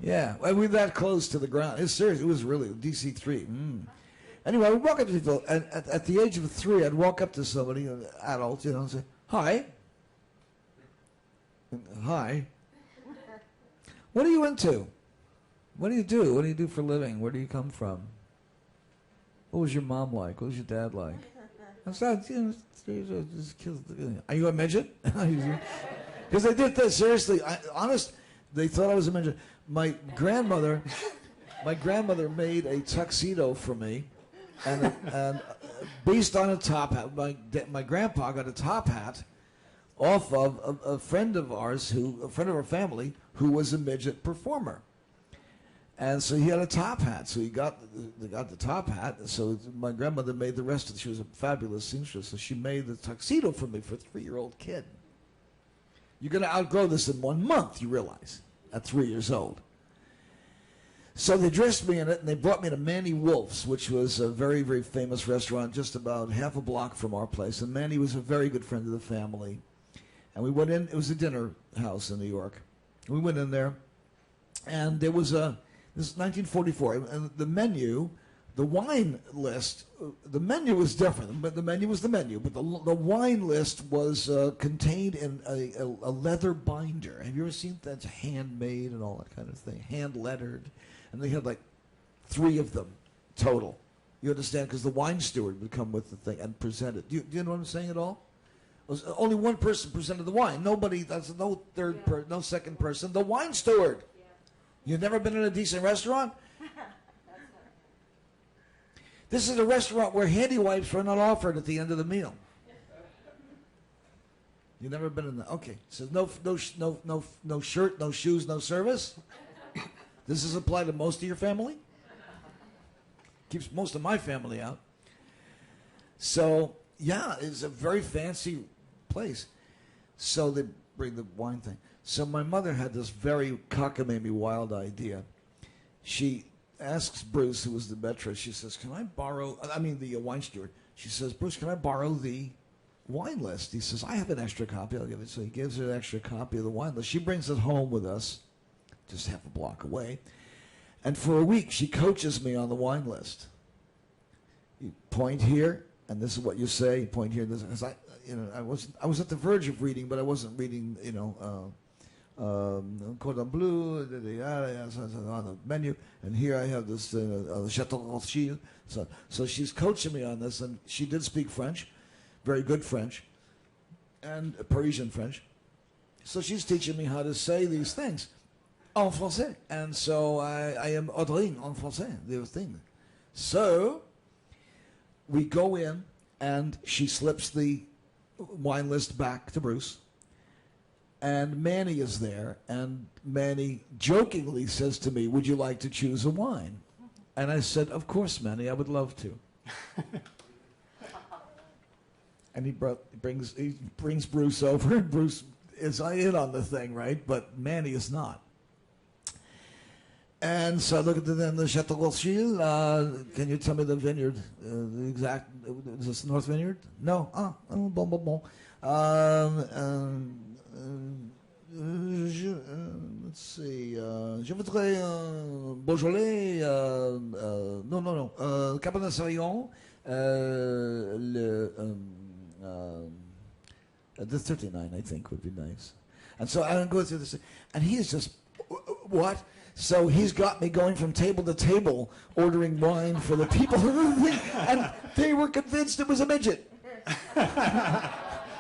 Yeah, well, we're that close to the ground. It's serious. It was really DC-3. Anyway, I would walk up to people, and at the age of 3, I'd walk up to somebody, an adult, and say, "Hi." "Hi. What are you into? What do you do? What do you do for a living? Where do you come from? What was your mom like? What was your dad like?" I said, "Are you a midget?" Because they did this seriously. Honest, they thought I was a midget. My grandmother made a tuxedo for me, and based on a top hat. My grandpa got a top hat off of a friend of ours, a friend of our family, who was a midget performer. And so he had a top hat. So he got the top hat. So my grandmother made the rest of it. She was a fabulous seamstress. So she made the tuxedo for me for a 3-year-old kid. You're going to outgrow this in 1 month, you realize, at 3 years old. So they dressed me in it, and they brought me to Manny Wolf's, which was a very, very famous restaurant just about half a block from our place. And Manny was a very good friend of the family. And we went in. It was a dinner house in New York. We went in there, and there was this is 1944, and the menu, the wine list, the menu was different, but the menu was the menu. But the wine list was contained in a leather binder. Have you ever seen that? It's handmade and all that kind of thing, hand lettered, and they had like 3 of them total. You understand? Because the wine steward would come with the thing and present it. Do you know what I'm saying at all? It was only one person presented the wine. Nobody. That's no third, no second person. The wine steward. You've never been in a decent restaurant? This is a restaurant where handy wipes were not offered at the end of the meal. You've never been in that? Okay. So no shirt, no shoes, no service. This is applied to most of your family. Keeps most of my family out. So yeah, it's a very fancy place. So they bring the wine thing. So my mother had this very cockamamie wild idea. She asks Bruce, who was the maitre, she says, "Can I borrow," the wine steward. She says, "Bruce, can I borrow the wine list?" He says, "I have an extra copy. I'll give it." So he gives her an extra copy of the wine list. She brings it home with us, just half a block away. And for a week, she coaches me on the wine list. You point here, and this is what you say. You point here, because I was at the verge of reading, but I wasn't reading, Cordon Bleu, on the menu, and here I have this Chateau Rothschild. So she's coaching me on this, and she did speak French, very good French, and Parisian French. So she's teaching me how to say these things en français, and so I am ordering en français the thing. So we go in, and she slips the wine list back to Bruce. And Manny is there, and Manny jokingly says to me, "Would you like to choose a wine?" And I said, "Of course, Manny, I would love to." And he brings Bruce over, and Bruce is in on the thing, right? But Manny is not. And so I look at the Chateau Rothschild. Can you tell me the vineyard? The exact, is this North Vineyard? No. Bon. Let's see. Je voudrais Beaujolais. Non. Cabernet Sauvignon. The 39, I think, would be nice. And so I go through this, and he is just, what? So he's got me going from table to table, ordering wine for the people, and they were convinced it was a midget.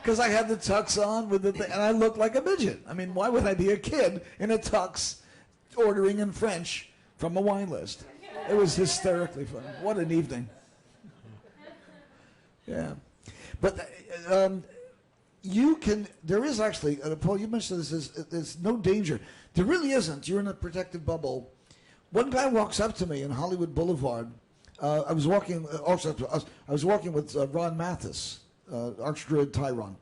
Because I had the tux on with the thing, and I looked like a midget. I mean, why would I be a kid in a tux ordering in French from a wine list? It was hysterically fun. What an evening. Yeah. But there is actually, Paul, you mentioned this, there's no danger. There really isn't. You're in a protected bubble. One guy walks up to me in Hollywood Boulevard. I was walking with Ron Mathis. Archdruid Tyron,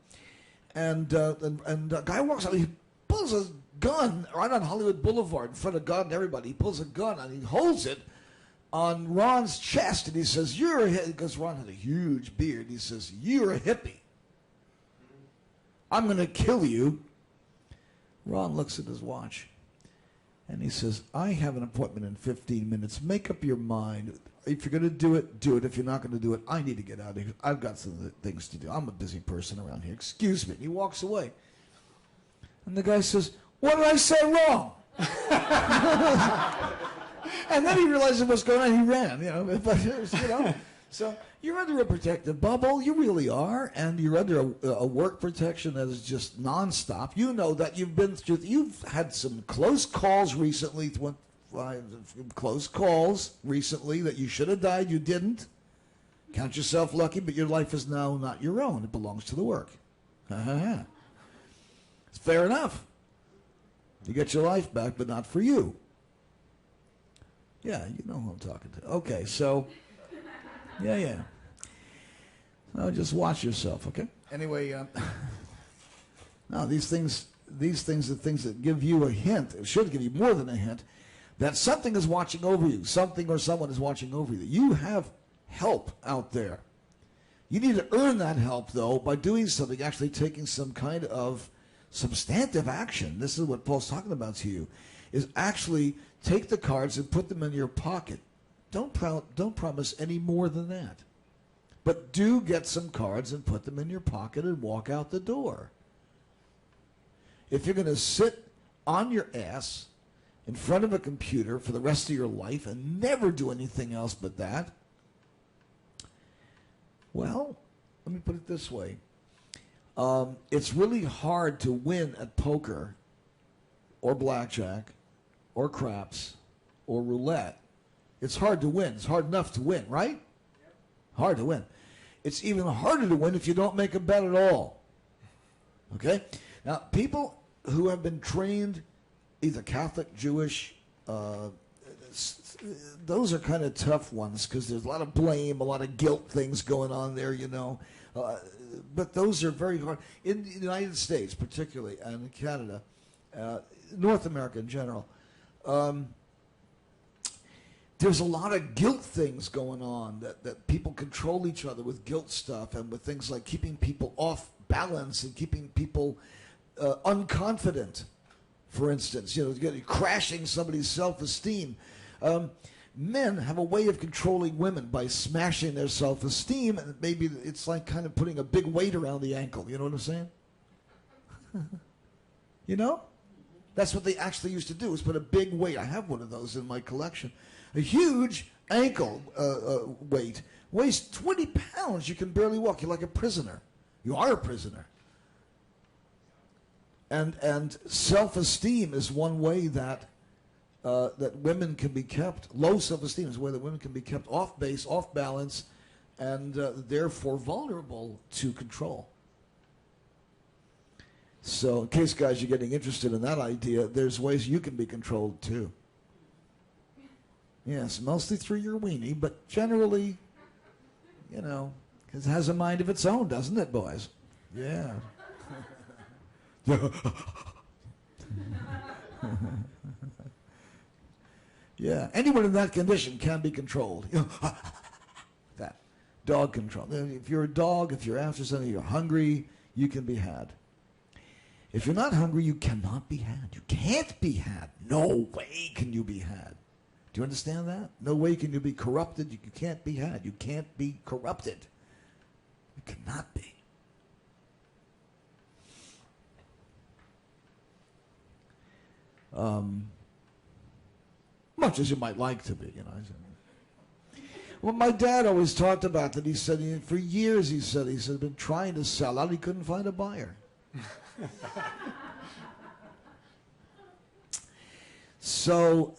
and a guy walks out. He pulls a gun right on Hollywood Boulevard in front of God and everybody. He pulls a gun and he holds it on Ron's chest, and he says, "You're a hippie," because Ron had a huge beard. He says, "You're a hippie. I'm going to kill you." Ron looks at his watch. And he says, I have an appointment in 15 minutes. Make up your mind. If you're going to do it, do it. If you're not going to do it, I need to get out of here. I've got some things to do. I'm a busy person around here. Excuse me. And he walks away. And the guy says, what did I say wrong? And then he realizes what's going on. He ran, But, So you're under a protective bubble. You really are. And you're under a work protection that is just nonstop. You know that you've had some close calls recently. Close calls recently that you should have died. You didn't. Count yourself lucky, but your life is now not your own. It belongs to the work. It's fair enough. You get your life back, but not for you. Yeah, you know who I'm talking to. Okay, so, yeah. So just watch yourself, okay? Anyway, no, these things are things that give you a hint. It should give you more than a hint that something is watching over you. Something or someone is watching over you. You have help out there. You need to earn that help, though, by doing something, actually taking some kind of substantive action. This is what Paul's talking about to you, is actually take the cards and put them in your pocket. Don't promise any more than that. But do get some cards and put them in your pocket and walk out the door. If you're going to sit on your ass in front of a computer for the rest of your life and never do anything else but that, well, let me put it this way. It's really hard to win at poker or blackjack or craps or roulette. It's hard to win. It's hard enough to win, right? Hard to win. It's even harder to win if you don't make a bet at all. Okay? Now, people who have been trained, either Catholic, Jewish, those are kind of tough ones because there's a lot of blame, a lot of guilt things going on there, but those are very hard. In the United States, particularly, and in Canada, North America in general, there's a lot of guilt things going on that people control each other with guilt stuff and with things like keeping people off balance and keeping people unconfident, for instance, crashing somebody's self-esteem. Men have a way of controlling women by smashing their self-esteem, and maybe it's like kind of putting a big weight around the ankle. You know what I'm saying? That's what they actually used to do, is put a big weight. I have one of those in my collection. A huge ankle weight. Weighs 20 pounds. You can barely walk. You're like a prisoner. You are a prisoner. And self-esteem is one way that women can be kept, low self-esteem is a way that women can be kept off base, off balance, and therefore vulnerable to control. So in case, guys, you're getting interested in that idea, there's ways you can be controlled too. Yes, mostly through your weenie, but generally, because it has a mind of its own, doesn't it, boys? Yeah. Yeah, anyone in that condition can be controlled. That dog control. If you're a dog, if you're after something, you're hungry, you can be had. If you're not hungry, you cannot be had. You can't be had. No way can you be had. Do you understand that? No way can you be corrupted. You can't be had. You can't be corrupted. You cannot be. Much as you might like to be, Well, my dad always talked about that. He said, for years, he said, been trying to sell out. He couldn't find a buyer. So,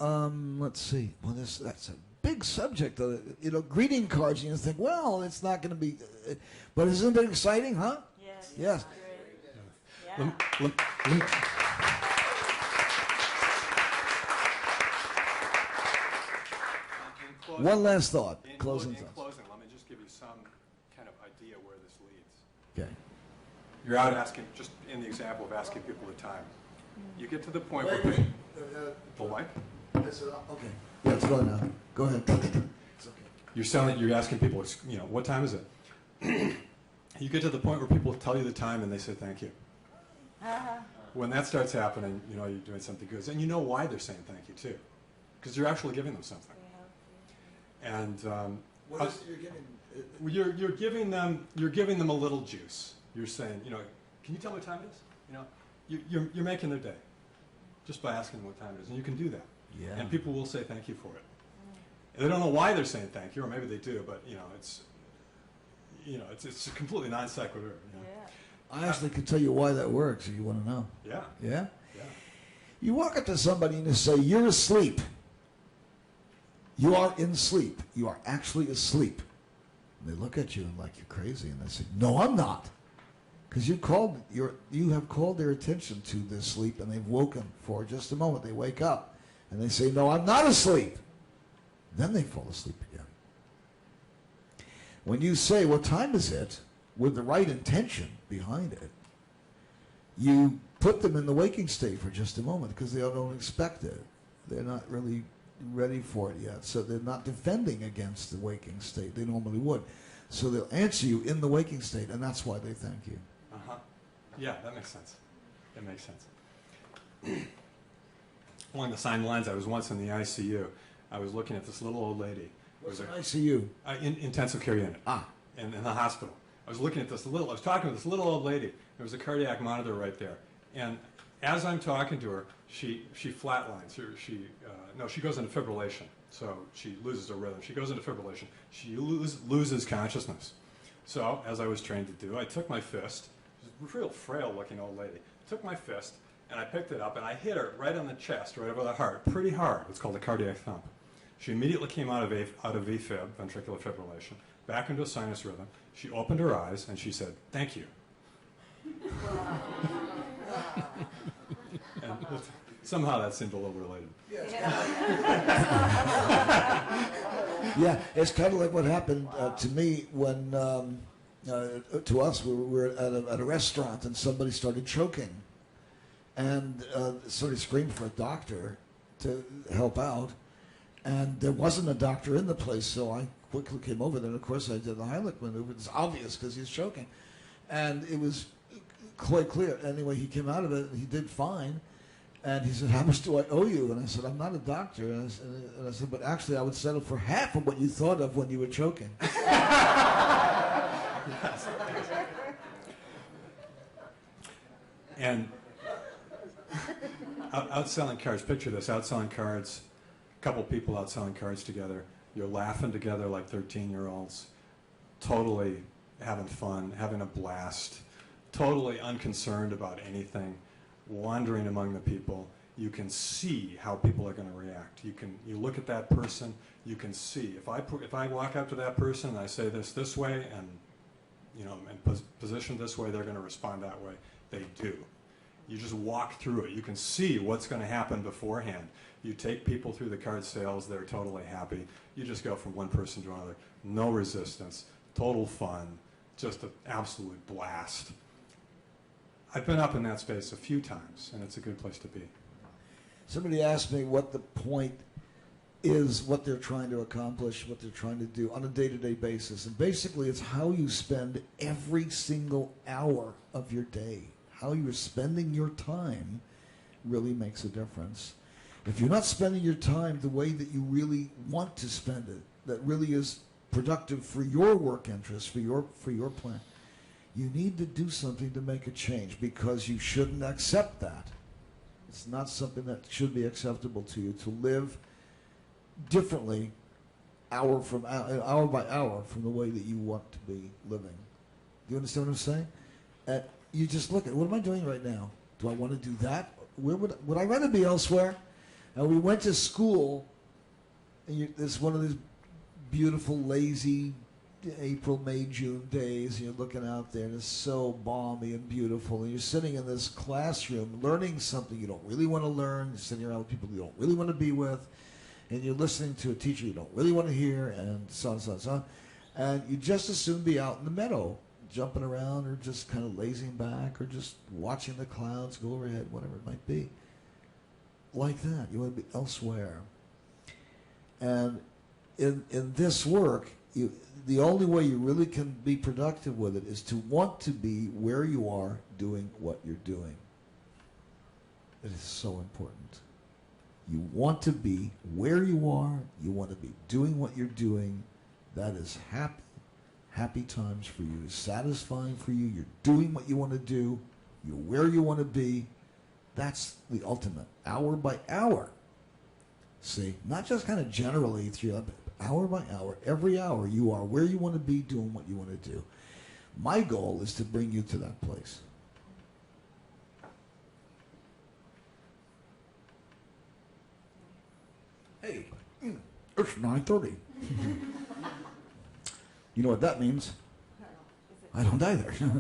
let's see. Well, that's a big subject. Greeting cards, and you think, well, it's not going to be, but isn't it exciting, huh? Yes. Yes. Yeah. One last thought. Closing, thoughts. let me just give you some kind of idea where this leads. Okay. You're out asking, just in the example of asking people the time. You get to the point where people... The light? Okay. Yeah, it's going now. Go ahead. It's okay. You're asking people, what time is it? You get to the point where people tell you the time and they say thank you. when that starts happening, you know you're doing something good. And you know why they're saying thank you, too. Because you're actually giving them something. And What is it you're giving? you're giving them a little juice. You're saying, you know, can you tell me what time it is? You know, you're making their day just by asking them what time it is, and you can do that. Yeah. And people will say thank you for it. And they don't know why they're saying thank you, or maybe they do, but it's a completely non sequitur. You know? Yeah. I actually can tell you why that works if you want to know. Yeah. Yeah? Yeah. You walk up to somebody and you say, you're asleep. You are in sleep. You are actually asleep. And they look at you like you're crazy, and they say, no, I'm not. Because you have called their attention to this sleep, and they've woken for just a moment. They wake up, and they say, no, I'm not asleep. Then they fall asleep again. When you say, what time is it, with the right intention behind it, you put them in the waking state for just a moment because they don't expect it. They're not really ready for it yet. So they're not defending against the waking state. They normally would. So they'll answer you in the waking state, and that's why they thank you. Uh-huh. Yeah, that makes sense. That makes sense. Along the same lines, I was once in the ICU. I was looking at this little old lady. What's an ICU? Intensive care unit. In the hospital. I was talking to this little old lady. There was a cardiac monitor right there. And as I'm talking to her, she flatlines. She goes into fibrillation. So she loses her rhythm. She goes into fibrillation. She loses consciousness. So, as I was trained to do, I took my fist, she's a real frail looking old lady, took my fist, and I picked it up, and I hit her right on the chest, right over the heart, pretty hard. It's called a cardiac thump. She immediately came out of VFib, ventricular fibrillation, back into a sinus rhythm. She opened her eyes, and she said, thank you. And somehow that seemed a little related. Yeah, it's kind of like what happened to me when, to us, we were at a restaurant and somebody started choking. And somebody screamed for a doctor to help out. And there wasn't a doctor in the place, so I quickly came over there. And, of course, I did the Heimlich maneuver. It's obvious because he's choking. And it was quite clear. Anyway, he came out of it, and he did fine. And he said, how much do I owe you? And I said, I'm not a doctor. And I said, but actually, I would settle for half of what you thought of when you were choking. Yes. And outselling cards, picture this, outselling cards, a couple people outselling cards together. You're laughing together like 13-year-olds, totally having fun, having a blast, totally unconcerned about anything, wandering among the people. You can see how people are going to react. You look at that person, you can see. If I walk up to that person and I say this way and position this way, they're going to respond that way. They do. You just walk through it. You can see what's going to happen beforehand. You take people through the card sales, they're totally happy. You just go from one person to another. No resistance, total fun, just an absolute blast. I've been up in that space a few times, and it's a good place to be. Somebody asked me what the point is, what they're trying to accomplish, what they're trying to do on a day-to-day basis. And basically, it's how you spend every single hour of your day. How you're spending your time really makes a difference. If you're not spending your time the way that you really want to spend it, that really is productive for your work interests, for your plan, you need to do something to make a change, because you shouldn't accept that. It's not something that should be acceptable to you, to live differently hour by hour from the way that you want to be living. Do you understand what I'm saying? You just look at, what am I doing right now? Do I want to do that? Where would I rather be elsewhere? And we went to school, and it's one of these beautiful, lazy April, May, June days, and you're looking out there, and it's so balmy and beautiful, and you're sitting in this classroom learning something you don't really want to learn. You're sitting around with people you don't really want to be with, and you're listening to a teacher you don't really want to hear, and so on, so on, so on. And you'd just as soon be out in the meadow, jumping around, or just kind of lazing back, or just watching the clouds go overhead, whatever it might be. Like that. You want to be elsewhere. And in this work, the only way you really can be productive with it is to want to be where you are doing what you're doing. It is so important. You want to be where you are. You want to be doing what you're doing. That is happy times for you. It's satisfying for you. You're doing what you want to do. You're where you want to be. That's the ultimate. Hour by hour. See, not just kind of generally through hour by hour. Every hour you are where you want to be, doing what you want to do. My goal is to bring you to that place. Hey, it's 9:30. You know what that means? I don't either. What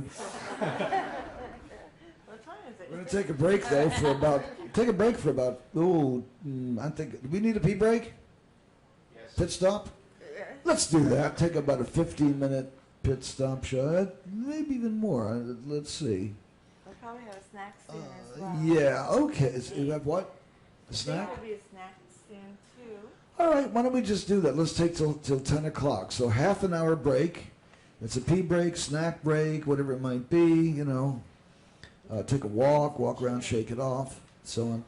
time is it? We're gonna take a break though for about. I think. Do we need a pee break? Yes. Pit stop. Let's do that. Take about a 15-minute pit stop shot, maybe even more. Let's see. We'll probably have a snack soon as well. Yeah. Okay. You have what? A snack? There will be a snack soon too. All right, why don't we just do that? Let's take till 10 o'clock. So half an hour break. It's a pee break, snack break, whatever it might be, you know. Take a walk around, shake it off, so on.